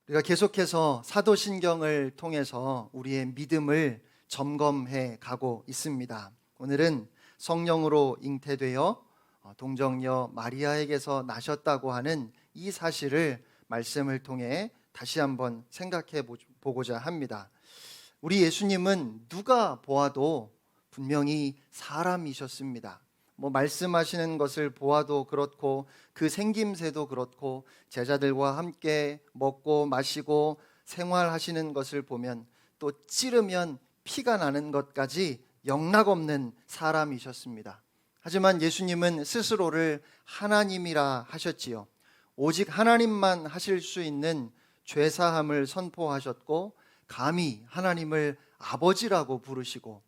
우리가 계속해서 사도신경을 통해서 우리의 믿음을 점검해 가고 있습니다. 오늘은 성령으로 잉태되어 동정녀 마리아에게서 나셨다고 하는 이 사실을 말씀을 통해 다시 한번 생각해 보고자 합니다. 우리 예수님은 누가 보아도 분명히 사람이셨습니다. 말씀하시는 것을 보아도 그렇고 그 생김새도 그렇고 제자들과 함께 먹고 마시고 생활하시는 것을 보면 또 찌르면 피가 나는 것까지 영락없는 사람이셨습니다. 하지만 예수님은 스스로를 하나님이라 하셨지요. 오직 하나님만 하실 수 있는 죄사함을 선포하셨고 감히 하나님을 아버지라고 부르시고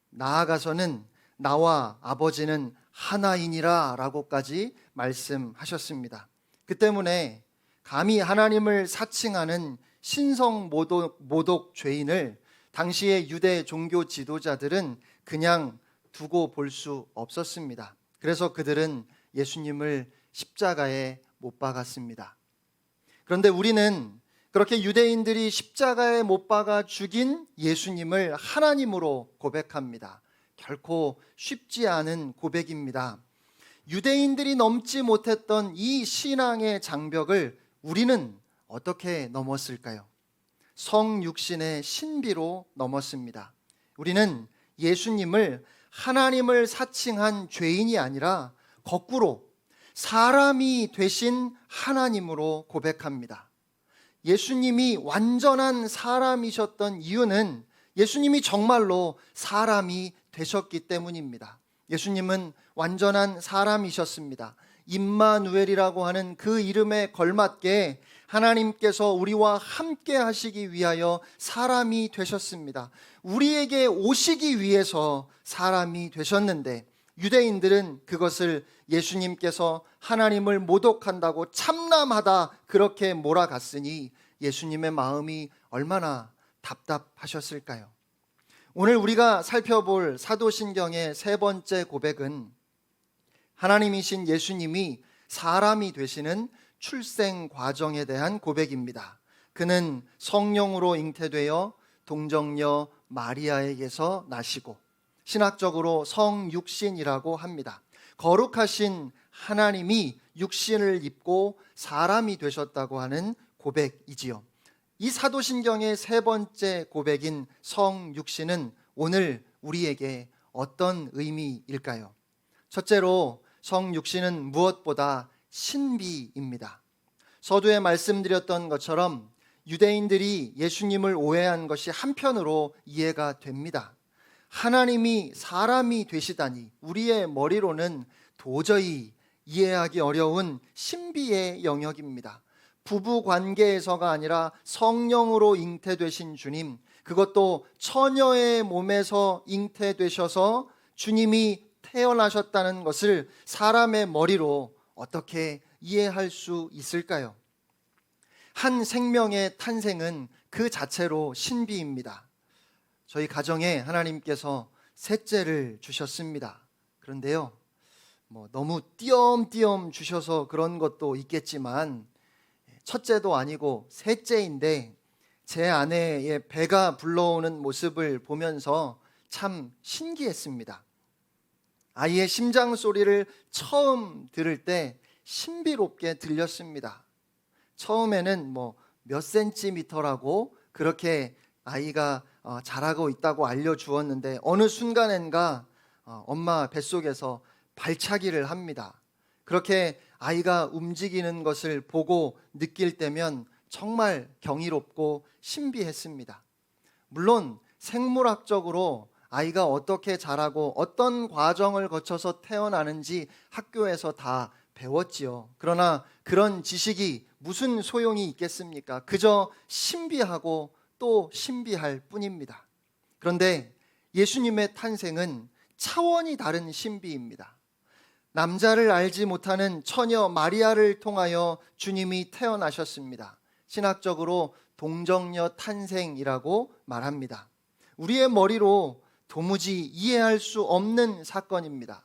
나아가서는 나와 아버지는 하나이니라 라고까지 말씀하셨습니다. 그 때문에 감히 하나님을 사칭하는 신성 모독 죄인을 당시의 유대 종교 지도자들은 그냥 두고 볼 수 없었습니다. 그래서 그들은 예수님을 십자가에 못 박았습니다. 그런데 우리는 그렇게 유대인들이 십자가에 못 박아 죽인 예수님을 하나님으로 고백합니다. 결코 쉽지 않은 고백입니다. 유대인들이 넘지 못했던 이 신앙의 장벽을 우리는 어떻게 넘었을까요? 성육신의 신비로 넘었습니다. 우리는 예수님을 하나님을 사칭한 죄인이 아니라 거꾸로 사람이 되신 하나님으로 고백합니다. 예수님이 완전한 사람이셨던 이유는 예수님이 정말로 사람이 되셨기 때문입니다. 예수님은 완전한 사람이셨습니다. 임마누엘이라고 하는 그 이름에 걸맞게 하나님께서 우리와 함께 하시기 위하여 사람이 되셨습니다. 우리에게 오시기 위해서 사람이 되셨는데 유대인들은 그것을 예수님께서 하나님을 모독한다고 참남하다 그렇게 몰아갔으니 예수님의 마음이 얼마나 답답하셨을까요? 오늘 우리가 살펴볼 사도신경의 세 번째 고백은 하나님이신 예수님이 사람이 되시는 출생 과정에 대한 고백입니다. 그는 성령으로 잉태되어 동정녀 마리아에게서 나시고 신학적으로 성육신이라고 합니다. 거룩하신 하나님이 육신을 입고 사람이 되셨다고 하는 고백이지요. 이 사도신경의 세 번째 고백인 성육신은 오늘 우리에게 어떤 의미일까요? 첫째로 성육신은 무엇보다 신비입니다. 서두에 말씀드렸던 것처럼 유대인들이 예수님을 오해한 것이 한편으로 이해가 됩니다. 하나님이 사람이 되시다니 우리의 머리로는 도저히 이해하기 어려운 신비의 영역입니다. 부부 관계에서가 아니라 성령으로 잉태되신 주님, 그것도 처녀의 몸에서 잉태되셔서 주님이 태어나셨다는 것을 사람의 머리로 어떻게 이해할 수 있을까요? 한 생명의 탄생은 그 자체로 신비입니다. 저희 가정에 하나님께서 셋째를 주셨습니다. 그런데요, 너무 띄엄띄엄 주셔서 그런 것도 있겠지만 첫째도 아니고 셋째인데 제 아내의 배가 불러오는 모습을 보면서 참 신기했습니다. 아이의 심장 소리를 처음 들을 때 신비롭게 들렸습니다. 처음에는 몇 센티미터라고 그렇게 아이가 자라고 있다고 알려주었는데 어느 순간엔가 엄마 뱃속에서 발차기를 합니다. 그렇게 아이가 움직이는 것을 보고 느낄 때면 정말 경이롭고 신비했습니다. 물론 생물학적으로 아이가 어떻게 자라고 어떤 과정을 거쳐서 태어나는지 학교에서 다 배웠지요. 그러나 그런 지식이 무슨 소용이 있겠습니까? 그저 신비하고 또 신비할 뿐입니다. 그런데 예수님의 탄생은 차원이 다른 신비입니다. 남자를 알지 못하는 처녀 마리아를 통하여 주님이 태어나셨습니다. 신학적으로 동정녀 탄생이라고 말합니다. 우리의 머리로 도무지 이해할 수 없는 사건입니다.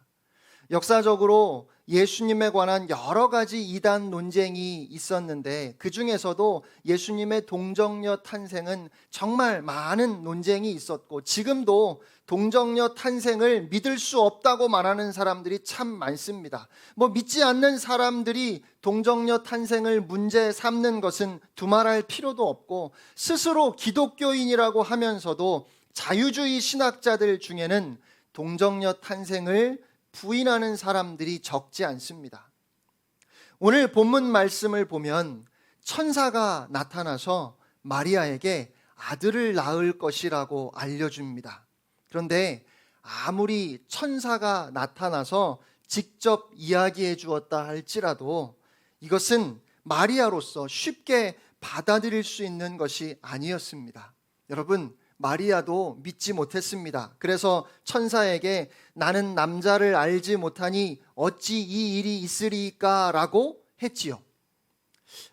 역사적으로 예수님에 관한 여러 가지 이단 논쟁이 있었는데 그 중에서도 예수님의 동정녀 탄생은 정말 많은 논쟁이 있었고 지금도 동정녀 탄생을 믿을 수 없다고 말하는 사람들이 참 많습니다. 믿지 않는 사람들이 동정녀 탄생을 문제 삼는 것은 두말할 필요도 없고 스스로 기독교인이라고 하면서도 자유주의 신학자들 중에는 동정녀 탄생을 부인하는 사람들이 적지 않습니다. 오늘 본문 말씀을 보면 천사가 나타나서 마리아에게 아들을 낳을 것이라고 알려줍니다. 그런데 아무리 천사가 나타나서 직접 이야기해 주었다 할지라도 이것은 마리아로서 쉽게 받아들일 수 있는 것이 아니었습니다. 여러분, 마리아도 믿지 못했습니다. 그래서 천사에게 나는 남자를 알지 못하니 어찌 이 일이 있으리까 라고 했지요.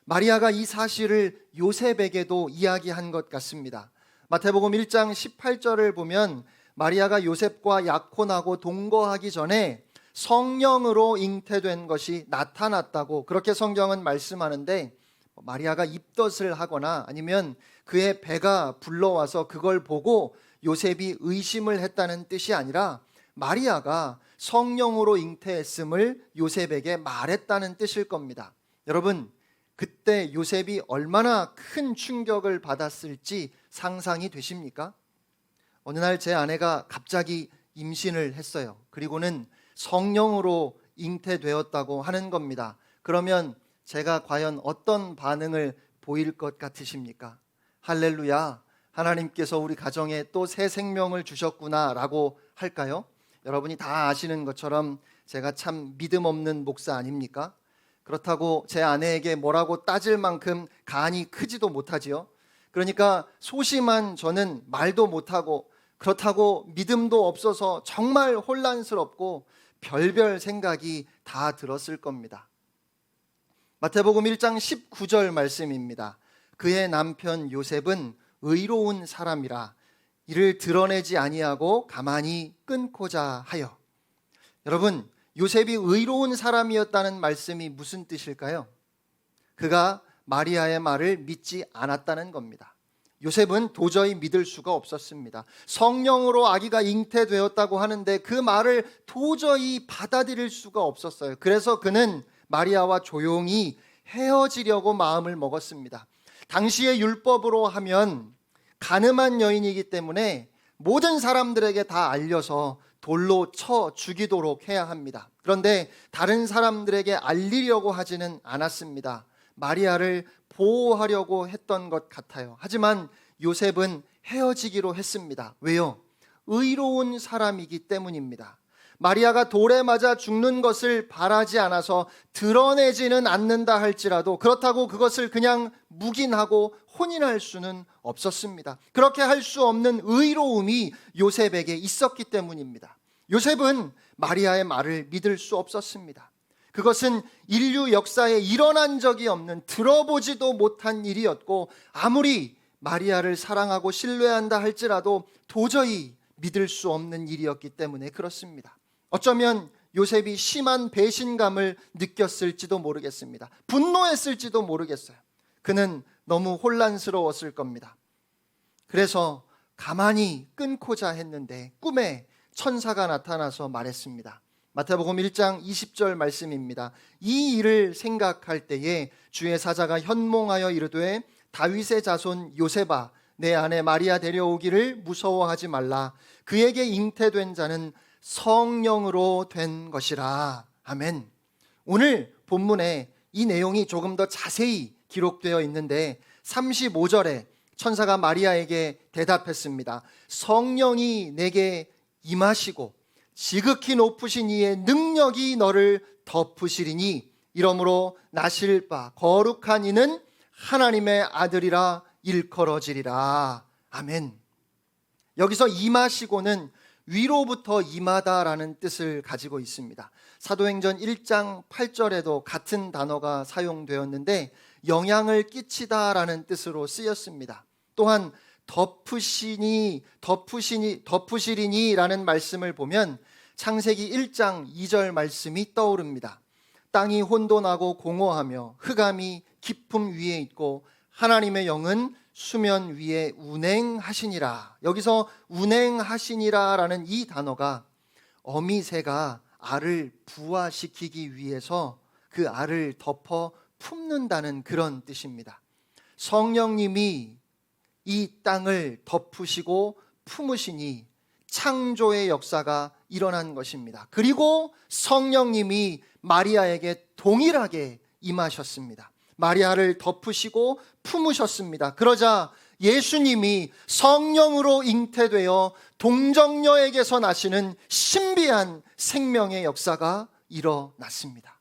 마리아가 이 사실을 요셉에게도 이야기한 것 같습니다. 마태복음 1장 18절을 보면 마리아가 요셉과 약혼하고 동거하기 전에 성령으로 잉태된 것이 나타났다고 그렇게 성경은 말씀하는데, 마리아가 입덧을 하거나 아니면 그의 배가 불러와서 그걸 보고 요셉이 의심을 했다는 뜻이 아니라 마리아가 성령으로 잉태했음을 요셉에게 말했다는 뜻일 겁니다. 여러분, 그때 요셉이 얼마나 큰 충격을 받았을지 상상이 되십니까? 어느 날 제 아내가 갑자기 임신을 했어요. 그리고는 성령으로 잉태되었다고 하는 겁니다. 그러면 제가 과연 어떤 반응을 보일 것 같으십니까? 할렐루야, 하나님께서 우리 가정에 또 새 생명을 주셨구나 라고 할까요? 여러분이 다 아시는 것처럼 제가 참 믿음 없는 목사 아닙니까? 그렇다고 제 아내에게 뭐라고 따질 만큼 간이 크지도 못하지요. 그러니까 소심한 저는 말도 못하고 그렇다고 믿음도 없어서 정말 혼란스럽고 별별 생각이 다 들었을 겁니다. 마태복음 1장 19절 말씀입니다. 그의 남편 요셉은 의로운 사람이라 이를 드러내지 아니하고 가만히 끊고자 하여. 여러분, 요셉이 의로운 사람이었다는 말씀이 무슨 뜻일까요? 그가 마리아의 말을 믿지 않았다는 겁니다. 요셉은 도저히 믿을 수가 없었습니다. 성령으로 아기가 잉태되었다고 하는데 그 말을 도저히 받아들일 수가 없었어요. 그래서 그는 마리아와 조용히 헤어지려고 마음을 먹었습니다. 당시의 율법으로 하면 간음한 여인이기 때문에 모든 사람들에게 다 알려서 돌로 쳐 죽이도록 해야 합니다. 그런데 다른 사람들에게 알리려고 하지는 않았습니다. 마리아를 보호하려고 했던 것 같아요. 하지만 요셉은 헤어지기로 했습니다. 왜요? 의로운 사람이기 때문입니다. 마리아가 돌에 맞아 죽는 것을 바라지 않아서 드러내지는 않는다 할지라도 그렇다고 그것을 그냥 묵인하고 혼인할 수는 없었습니다. 그렇게 할 수 없는 의로움이 요셉에게 있었기 때문입니다. 요셉은 마리아의 말을 믿을 수 없었습니다. 그것은 인류 역사에 일어난 적이 없는, 들어보지도 못한 일이었고 아무리 마리아를 사랑하고 신뢰한다 할지라도 도저히 믿을 수 없는 일이었기 때문에 그렇습니다. 어쩌면 요셉이 심한 배신감을 느꼈을지도 모르겠습니다. 분노했을지도 모르겠어요. 그는 너무 혼란스러웠을 겁니다. 그래서 가만히 끊고자 했는데 꿈에 천사가 나타나서 말했습니다. 마태복음 1장 20절 말씀입니다. 이 일을 생각할 때에 주의 사자가 현몽하여 이르되 다윗의 자손 요셉아, 내 아내 마리아 데려오기를 무서워하지 말라. 그에게 잉태된 자는 성령으로 된 것이라. 아멘. 오늘 본문에 이 내용이 조금 더 자세히 기록되어 있는데 35절에 천사가 마리아에게 대답했습니다. 성령이 내게 임하시고 지극히 높으신 이의 능력이 너를 덮으시리니 이러므로 나실 바 거룩한 이는 하나님의 아들이라 일컬어지리라. 아멘. 여기서 임하시고는 위로부터 임하다라는 뜻을 가지고 있습니다. 사도행전 1장 8절에도 같은 단어가 사용되었는데 영향을 끼치다라는 뜻으로 쓰였습니다. 또한 덮으시리니라는 말씀을 보면 창세기 1장 2절 말씀이 떠오릅니다. 땅이 혼돈하고 공허하며 흑암이 깊음 위에 있고 하나님의 영은 수면 위에 운행하시니라. 여기서 운행하시니라라는 이 단어가 어미새가 알을 부화시키기 위해서 그 알을 덮어 품는다는 그런 뜻입니다. 성령님이 이 땅을 덮으시고 품으시니 창조의 역사가 일어난 것입니다. 그리고 성령님이 마리아에게 동일하게 임하셨습니다. 마리아를 덮으시고 품으셨습니다. 그러자 예수님이 성령으로 잉태되어 동정녀에게서 나시는 신비한 생명의 역사가 일어났습니다.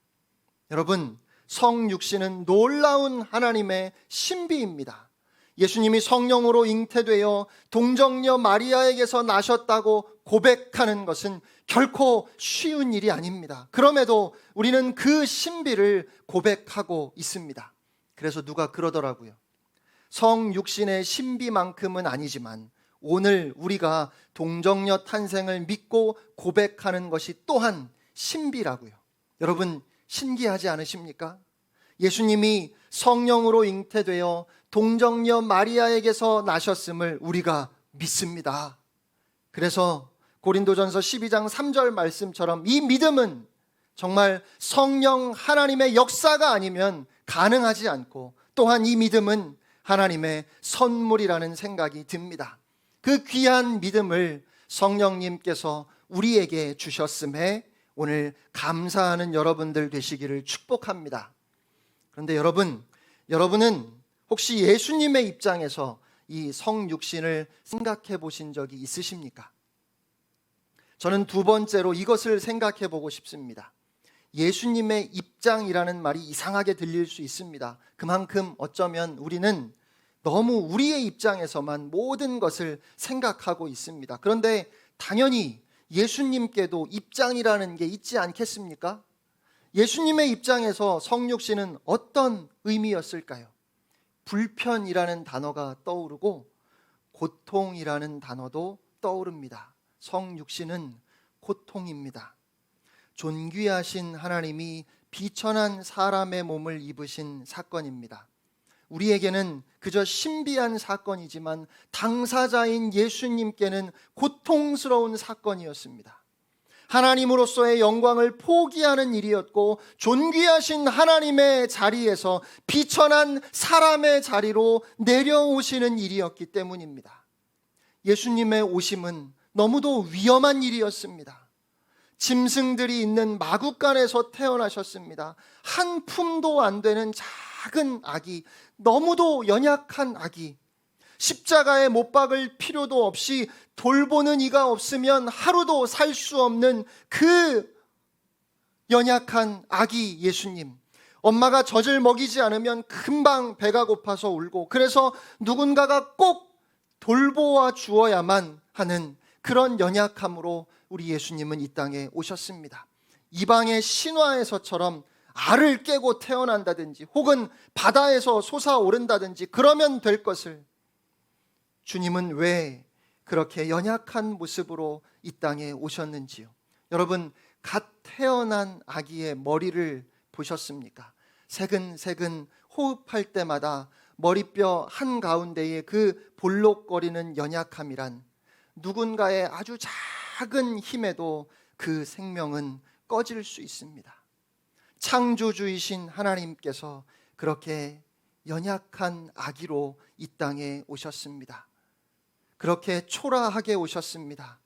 여러분, 성육신은 놀라운 하나님의 신비입니다. 예수님이 성령으로 잉태되어 동정녀 마리아에게서 나셨다고 고백하는 것은 결코 쉬운 일이 아닙니다. 그럼에도 우리는 그 신비를 고백하고 있습니다. 그래서 누가 그러더라고요. 성육신의 신비만큼은 아니지만 오늘 우리가 동정녀 탄생을 믿고 고백하는 것이 또한 신비라고요. 여러분, 신기하지 않으십니까? 예수님이 성령으로 잉태되어 동정녀 마리아에게서 나셨음을 우리가 믿습니다. 그래서 고린도전서 12장 3절 말씀처럼 이 믿음은 정말 성령 하나님의 역사가 아니면 가능하지 않고, 또한 이 믿음은 하나님의 선물이라는 생각이 듭니다. 그 귀한 믿음을 성령님께서 우리에게 주셨음에 오늘 감사하는 여러분들 되시기를 축복합니다. 그런데 여러분은 혹시 예수님의 입장에서 이 성육신을 생각해 보신 적이 있으십니까? 저는 두 번째로 이것을 생각해 보고 싶습니다. 예수님의 입장이라는 말이 이상하게 들릴 수 있습니다. 그만큼 어쩌면 우리는 너무 우리의 입장에서만 모든 것을 생각하고 있습니다. 그런데 당연히 예수님께도 입장이라는 게 있지 않겠습니까? 예수님의 입장에서 성육신은 어떤 의미였을까요? 불편이라는 단어가 떠오르고 고통이라는 단어도 떠오릅니다. 성육신은 고통입니다. 존귀하신 하나님이 비천한 사람의 몸을 입으신 사건입니다. 우리에게는 그저 신비한 사건이지만 당사자인 예수님께는 고통스러운 사건이었습니다. 하나님으로서의 영광을 포기하는 일이었고, 존귀하신 하나님의 자리에서 비천한 사람의 자리로 내려오시는 일이었기 때문입니다. 예수님의 오심은 너무도 위험한 일이었습니다. 짐승들이 있는 마구간에서 태어나셨습니다. 한 푼도 안 되는 작은 아기, 너무도 연약한 아기, 십자가에 못 박을 필요도 없이 돌보는 이가 없으면 하루도 살 수 없는 그 연약한 아기 예수님, 엄마가 젖을 먹이지 않으면 금방 배가 고파서 울고, 그래서 누군가가 꼭 돌보아 주어야만 하는 그런 연약함으로 우리 예수님은 이 땅에 오셨습니다. 이방의 신화에서처럼 알을 깨고 태어난다든지 혹은 바다에서 솟아오른다든지 그러면 될 것을 주님은 왜 그렇게 연약한 모습으로 이 땅에 오셨는지요? 여러분, 갓 태어난 아기의 머리를 보셨습니까? 새근새근 호흡할 때마다 머리뼈 한가운데에 그 볼록거리는 연약함이란 누군가의 아주 작은 힘에도 그 생명은 꺼질 수 있습니다. 창조주이신 하나님께서 그렇게 연약한 아기로 이 땅에 오셨습니다. 그렇게 초라하게 오셨습니다.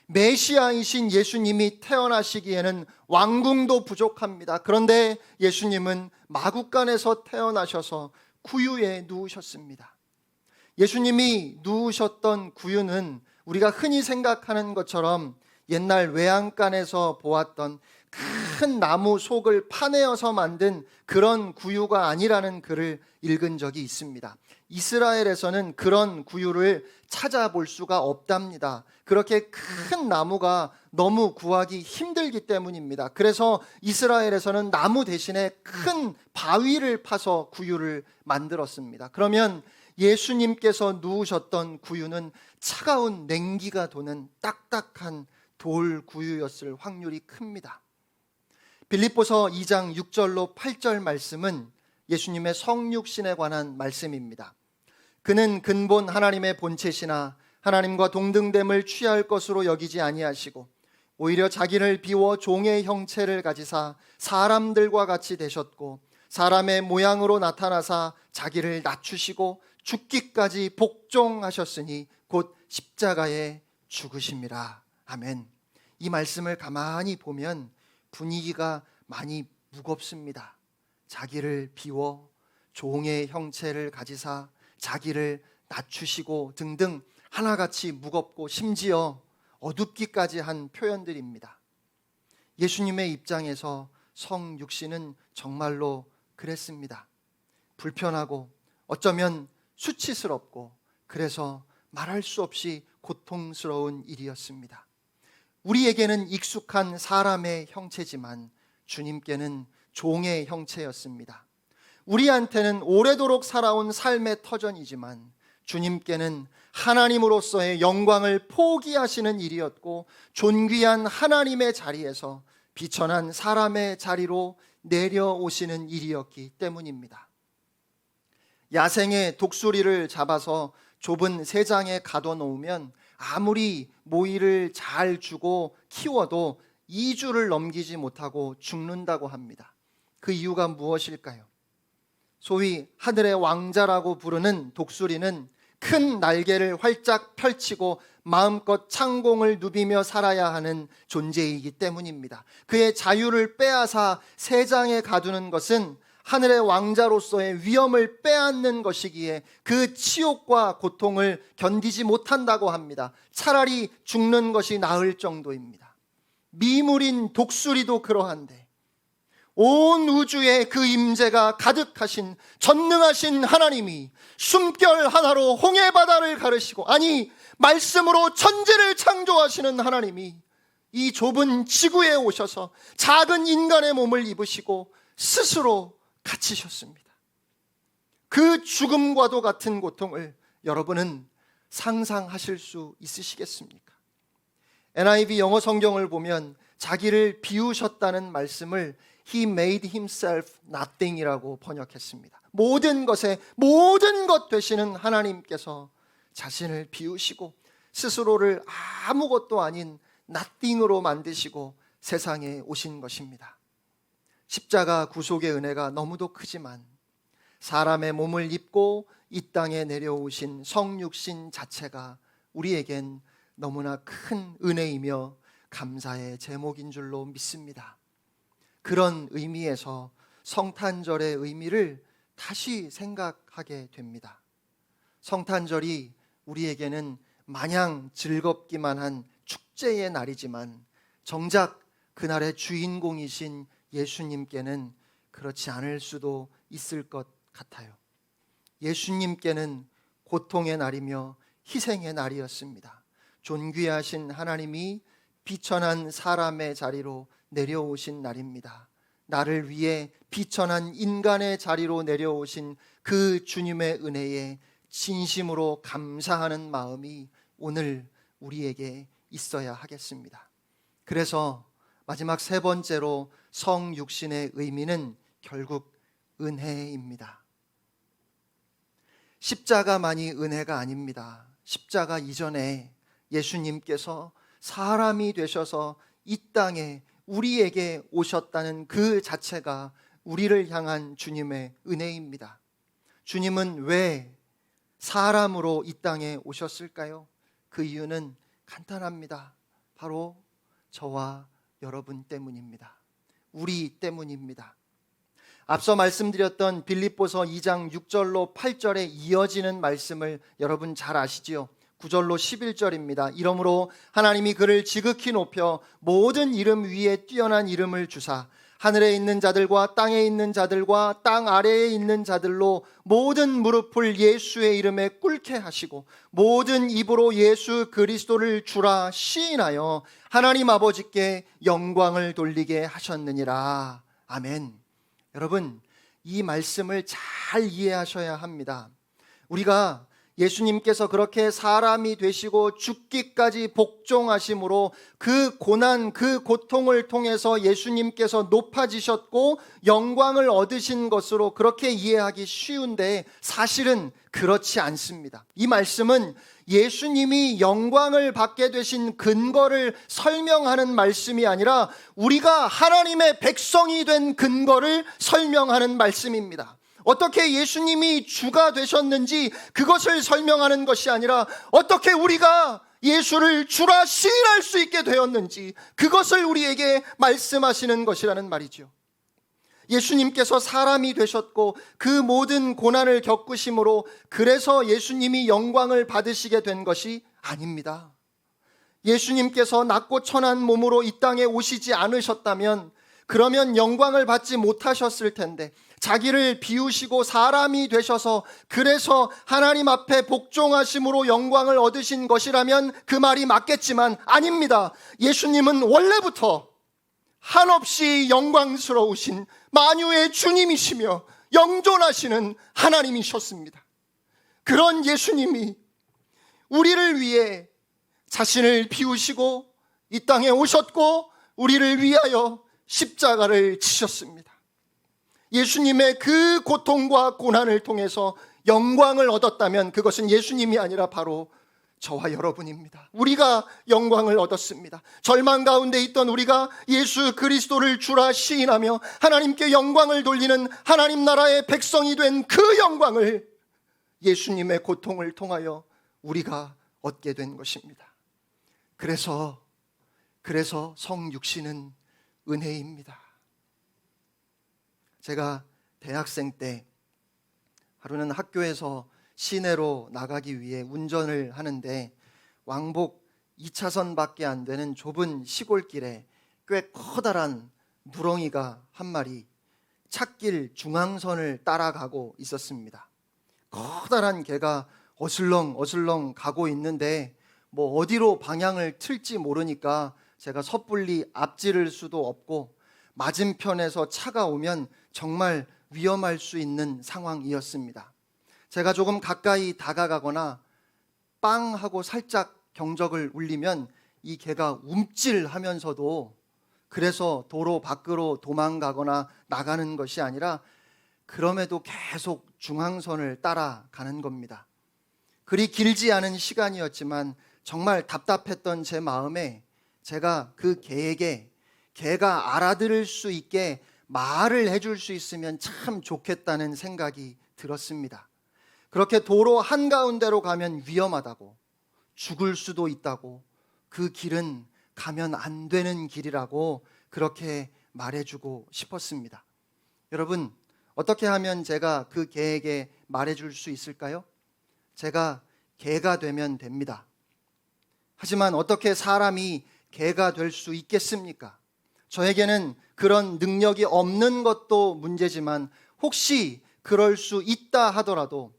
메시아이신 예수님이 태어나시기에는 왕궁도 부족합니다. 그런데 예수님은 마구간에서 태어나셔서 구유에 누우셨습니다. 예수님이 누우셨던 구유는 우리가 흔히 생각하는 것처럼 옛날 외양간에서 보았던 큰 나무 속을 파내어서 만든 그런 구유가 아니라는 글을 읽은 적이 있습니다. 이스라엘에서는 그런 구유를 찾아볼 수가 없답니다. 그렇게 큰 나무가 너무 구하기 힘들기 때문입니다. 그래서 이스라엘에서는 나무 대신에 큰 바위를 파서 구유를 만들었습니다. 그러면 예수님께서 누우셨던 구유는 차가운 냉기가 도는 딱딱한 돌 구유였을 확률이 큽니다. 빌립보서 2장 6절로 8절 말씀은 예수님의 성육신에 관한 말씀입니다. 그는 근본 하나님의 본체시나 하나님과 동등됨을 취할 것으로 여기지 아니하시고 오히려 자기를 비워 종의 형체를 가지사 사람들과 같이 되셨고 사람의 모양으로 나타나사 자기를 낮추시고 죽기까지 복종하셨으니 곧 십자가에 죽으심이라. 아멘. 이 말씀을 가만히 보면 분위기가 많이 무겁습니다. 자기를 비워 종의 형체를 가지사 자기를 낮추시고 등등 하나같이 무겁고 심지어 어둡기까지 한 표현들입니다. 예수님의 입장에서 성육신은 정말로 그랬습니다. 불편하고 어쩌면 수치스럽고 그래서 말할 수 없이 고통스러운 일이었습니다. 우리에게는 익숙한 사람의 형체지만 주님께는 종의 형체였습니다. 우리한테는 오래도록 살아온 삶의 터전이지만 주님께는 하나님으로서의 영광을 포기하시는 일이었고 존귀한 하나님의 자리에서 비천한 사람의 자리로 내려오시는 일이었기 때문입니다. 야생의 독수리를 잡아서 좁은 새장에 가둬놓으면 아무리 모이를 잘 주고 키워도 2주를 넘기지 못하고 죽는다고 합니다. 그 이유가 무엇일까요? 소위 하늘의 왕자라고 부르는 독수리는 큰 날개를 활짝 펼치고 마음껏 창공을 누비며 살아야 하는 존재이기 때문입니다. 그의 자유를 빼앗아 새장에 가두는 것은 하늘의 왕자로서의 위엄을 빼앗는 것이기에 그 치욕과 고통을 견디지 못한다고 합니다. 차라리 죽는 것이 나을 정도입니다. 미물인 독수리도 그러한데 온 우주에 그 임재가 가득하신 전능하신 하나님이 숨결 하나로 홍해바다를 가르시고, 아니 말씀으로 천지를 창조하시는 하나님이 이 좁은 지구에 오셔서 작은 인간의 몸을 입으시고 스스로 갇히셨습니다. 그 죽음과도 같은 고통을 여러분은 상상하실 수 있으시겠습니까? NIV 영어 성경을 보면 자기를 비우셨다는 말씀을 He made himself nothing이라고 번역했습니다. 모든 것에 모든 것 되시는 하나님께서 자신을 비우시고 스스로를 아무것도 아닌 nothing으로 만드시고 세상에 오신 것입니다. 십자가 구속의 은혜가 너무도 크지만 사람의 몸을 입고 이 땅에 내려오신 성육신 자체가 우리에겐 너무나 큰 은혜이며 감사의 제목인 줄로 믿습니다. 그런 의미에서 성탄절의 의미를 다시 생각하게 됩니다. 성탄절이 우리에게는 마냥 즐겁기만 한 축제의 날이지만 정작 그날의 주인공이신 예수님께는 그렇지 않을 수도 있을 것 같아요. 예수님께는 고통의 날이며 희생의 날이었습니다. 존귀하신 하나님이 비천한 사람의 자리로 내려오신 날입니다. 나를 위해 비천한 인간의 자리로 내려오신 그 주님의 은혜에 진심으로 감사하는 마음이 오늘 우리에게 있어야 하겠습니다. 그래서 마지막 세 번째로 성육신의 의미는 결국 은혜입니다. 십자가만이 은혜가 아닙니다. 십자가 이전에 예수님께서 사람이 되셔서 이 땅에 우리에게 오셨다는 그 자체가 우리를 향한 주님의 은혜입니다. 주님은 왜 사람으로 이 땅에 오셨을까요? 그 이유는 간단합니다. 바로 저와 여러분 때문입니다. 우리 때문입니다. 앞서 말씀드렸던 빌립보서 2장 6절로 8절에 이어지는 말씀을 여러분 잘 아시지요? 9절로 11절입니다. 이러므로 하나님이 그를 지극히 높여 모든 이름 위에 뛰어난 이름을 주사 하늘에 있는 자들과 땅에 있는 자들과 땅 아래에 있는 자들로 모든 무릎을 예수의 이름에 꿇게 하시고 모든 입으로 예수 그리스도를 주라 시인하여 하나님 아버지께 영광을 돌리게 하셨느니라. 아멘. 여러분, 이 말씀을 잘 이해하셔야 합니다. 우리가 예수님께서 그렇게 사람이 되시고 죽기까지 복종하심으로 그 고난, 그 고통을 통해서 예수님께서 높아지셨고 영광을 얻으신 것으로 그렇게 이해하기 쉬운데 사실은 그렇지 않습니다. 이 말씀은 예수님이 영광을 받게 되신 근거를 설명하는 말씀이 아니라 우리가 하나님의 백성이 된 근거를 설명하는 말씀입니다. 어떻게 예수님이 주가 되셨는지 그것을 설명하는 것이 아니라 어떻게 우리가 예수를 주라 시인할 수 있게 되었는지 그것을 우리에게 말씀하시는 것이라는 말이죠. 예수님께서 사람이 되셨고 그 모든 고난을 겪으심으로 그래서 예수님이 영광을 받으시게 된 것이 아닙니다. 예수님께서 낮고 천한 몸으로 이 땅에 오시지 않으셨다면 그러면 영광을 받지 못하셨을 텐데 자기를 비우시고 사람이 되셔서 그래서 하나님 앞에 복종하심으로 영광을 얻으신 것이라면 그 말이 맞겠지만 아닙니다. 예수님은 원래부터 한없이 영광스러우신 만유의 주님이시며 영존하시는 하나님이셨습니다. 그런 예수님이 우리를 위해 자신을 비우시고 이 땅에 오셨고 우리를 위하여 십자가를 지셨습니다. 예수님의 그 고통과 고난을 통해서 영광을 얻었다면 그것은 예수님이 아니라 바로 저와 여러분입니다. 우리가 영광을 얻었습니다. 절망 가운데 있던 우리가 예수 그리스도를 주라 시인하며 하나님께 영광을 돌리는 하나님 나라의 백성이 된 그 영광을 예수님의 고통을 통하여 우리가 얻게 된 것입니다. 그래서 성육신은 은혜입니다. 제가 대학생 때 하루는 학교에서 시내로 나가기 위해 운전을 하는데 왕복 2차선밖에 안 되는 좁은 시골길에 꽤 커다란 누렁이가 한 마리 찻길 중앙선을 따라가고 있었습니다. 커다란 개가 어슬렁 가고 있는데 어디로 방향을 틀지 모르니까 제가 섣불리 앞지를 수도 없고 맞은편에서 차가 오면 정말 위험할 수 있는 상황이었습니다. 제가 조금 가까이 다가가거나 빵 하고 살짝 경적을 울리면 이 개가 움찔하면서도 그래서 도로 밖으로 도망가거나 나가는 것이 아니라 그럼에도 계속 중앙선을 따라가는 겁니다. 그리 길지 않은 시간이었지만 정말 답답했던 제 마음에 제가 그 개에게 개가 알아들을 수 있게 말을 해줄 수 있으면 참 좋겠다는 생각이 들었습니다. 그렇게 도로 한가운데로 가면 위험하다고, 죽을 수도 있다고, 그 길은 가면 안 되는 길이라고 그렇게 말해주고 싶었습니다. 여러분, 어떻게 하면 제가 그 개에게 말해줄 수 있을까요? 제가 개가 되면 됩니다. 하지만 어떻게 사람이 개가 될 수 있겠습니까? 저에게는 그런 능력이 없는 것도 문제지만 혹시 그럴 수 있다 하더라도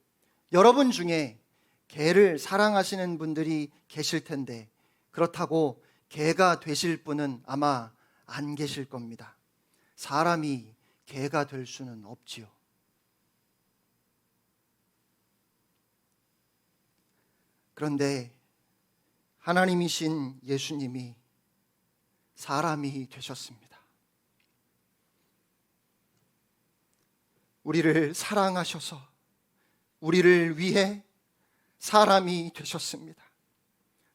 여러분 중에 개를 사랑하시는 분들이 계실 텐데 그렇다고 개가 되실 분은 아마 안 계실 겁니다. 사람이 개가 될 수는 없지요. 그런데 하나님이신 예수님이 사람이 되셨습니다. 우리를 사랑하셔서 우리를 위해 사람이 되셨습니다.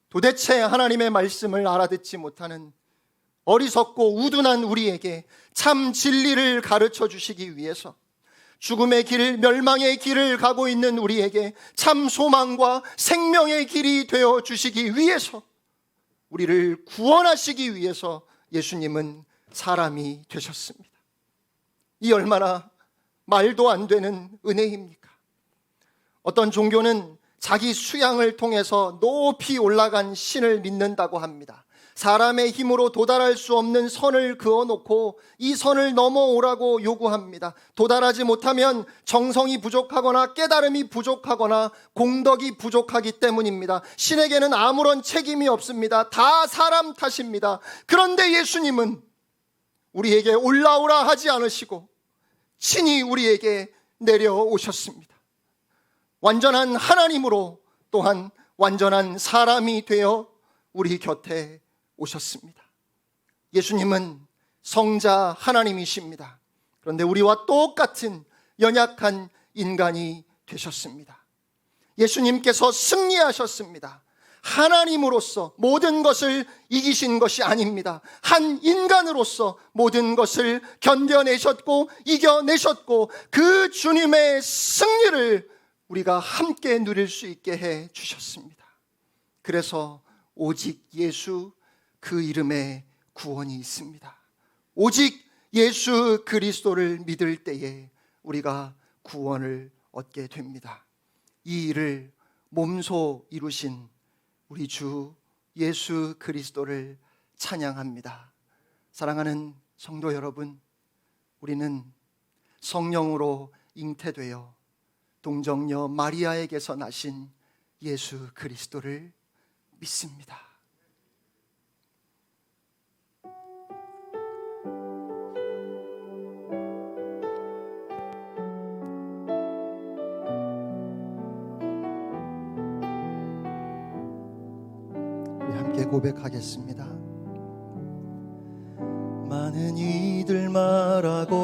도대체 하나님의 말씀을 알아듣지 못하는 어리석고 우둔한 우리에게 참 진리를 가르쳐 주시기 위해서 죽음의 길, 멸망의 길을 가고 있는 우리에게 참 소망과 생명의 길이 되어 주시기 위해서 우리를 구원하시기 위해서 예수님은 사람이 되셨습니다. 이 얼마나 말도 안 되는 은혜입니까? 어떤 종교는 자기 수양을 통해서 높이 올라간 신을 믿는다고 합니다. 사람의 힘으로 도달할 수 없는 선을 그어놓고 이 선을 넘어오라고 요구합니다. 도달하지 못하면 정성이 부족하거나 깨달음이 부족하거나 공덕이 부족하기 때문입니다. 신에게는 아무런 책임이 없습니다. 다 사람 탓입니다. 그런데 예수님은 우리에게 올라오라 하지 않으시고 친히 우리에게 내려오셨습니다. 완전한 하나님으로 또한 완전한 사람이 되어 우리 곁에 오셨습니다. 예수님은 성자 하나님이십니다. 그런데 우리와 똑같은 연약한 인간이 되셨습니다. 예수님께서 승리하셨습니다. 하나님으로서 모든 것을 이기신 것이 아닙니다. 한 인간으로서 모든 것을 견뎌내셨고 이겨내셨고 그 주님의 승리를 우리가 함께 누릴 수 있게 해 주셨습니다. 그래서 오직 예수 그 이름에 구원이 있습니다. 오직 예수 그리스도를 믿을 때에 우리가 구원을 얻게 됩니다. 이 일을 몸소 이루신 우리 주 예수 그리스도를 찬양합니다. 사랑하는 성도 여러분, 우리는 성령으로 잉태되어 동정녀 마리아에게서 나신 예수 그리스도를 믿습니다. 함께 고백하겠습니다. 많은 이들 말하고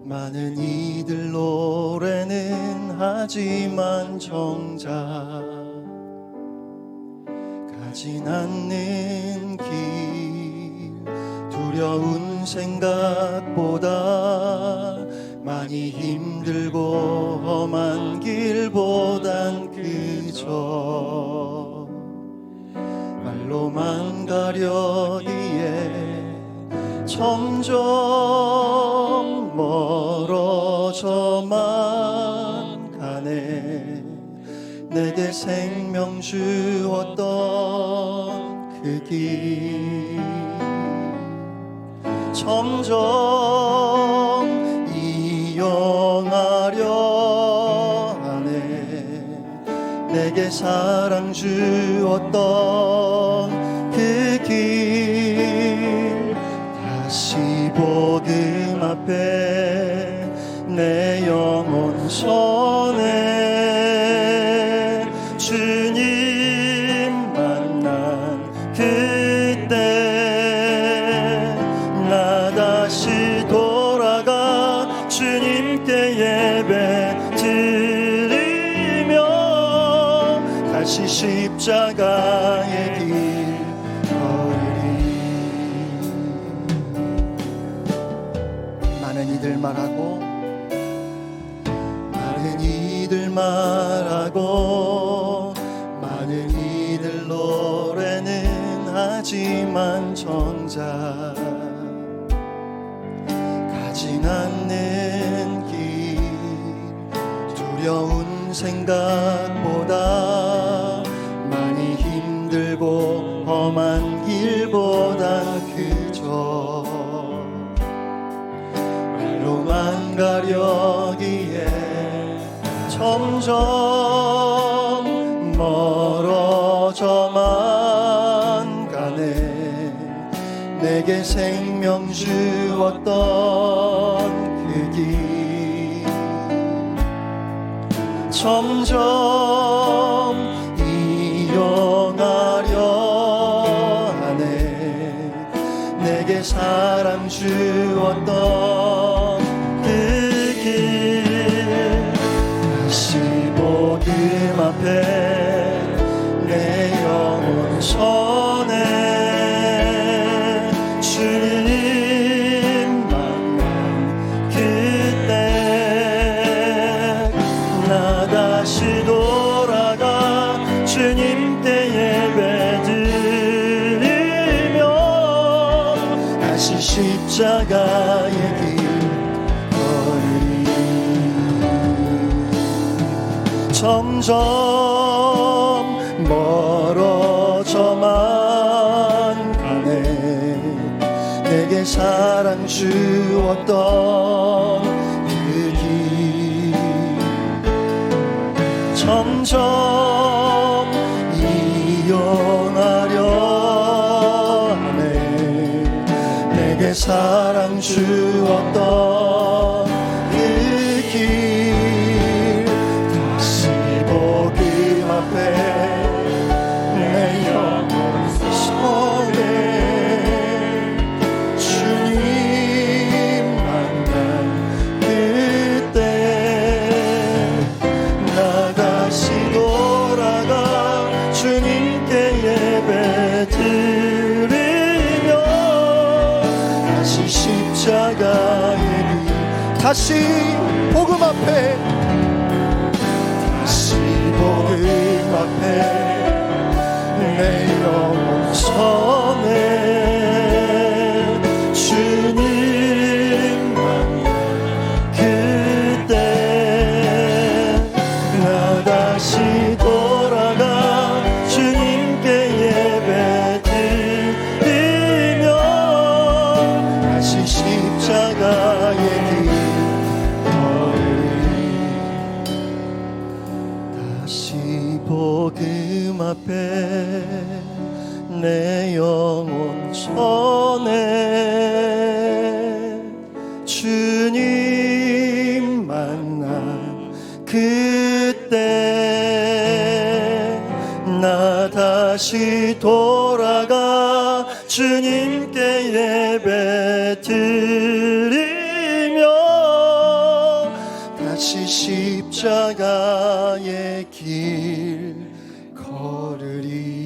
많은 이들 노래는 하지만 정작 가진 않는 길 두려운 생각보다 많이 힘들고 험한 길보단 그저 말로만 가려기에 점점 멀어져만 가네. 내게 생명 주었던 그 길 점점 이용하려 하네. 내게 사랑 주었던 그 길 다시 복음 앞에 내 영혼 손에 주님 만난 그때 나 다시 돌아가 주님께 예배 드리며 다시 십자가의 길 많은 이들 말하고 많은 이들 노래는 하지만 정작 가진 않는 길 두려운 생각보다 많이 힘들고 험한 길보단 그저 말로만 가려기에 점점 멀어져만 가네. 내게 생명 주었던 그 길 점점 이용하려 하네. 내게 사랑 주었던 복음 앞에 내 영혼 손에 주님 만난 그때 나 다시 돌아가 주님께 예배 드리며 다시 십자가의 길 점점 멀어져만 가네. 내게 사랑 주었던 그 길 점점 이용하려 하네. 내게 사랑 주었던 그 길 다시 복음 앞에, 다시 복음 앞에 내 영혼 전해 주님 만나 그때 나 다시 돌아가 주님께 예배 드리며 다시 십자가의 길 다시 복음 앞에 내 영혼 전해 주님 만난 그때 나 다시 돌아가 주님께 예배 드리며 다시 십자가의 길 걸으리.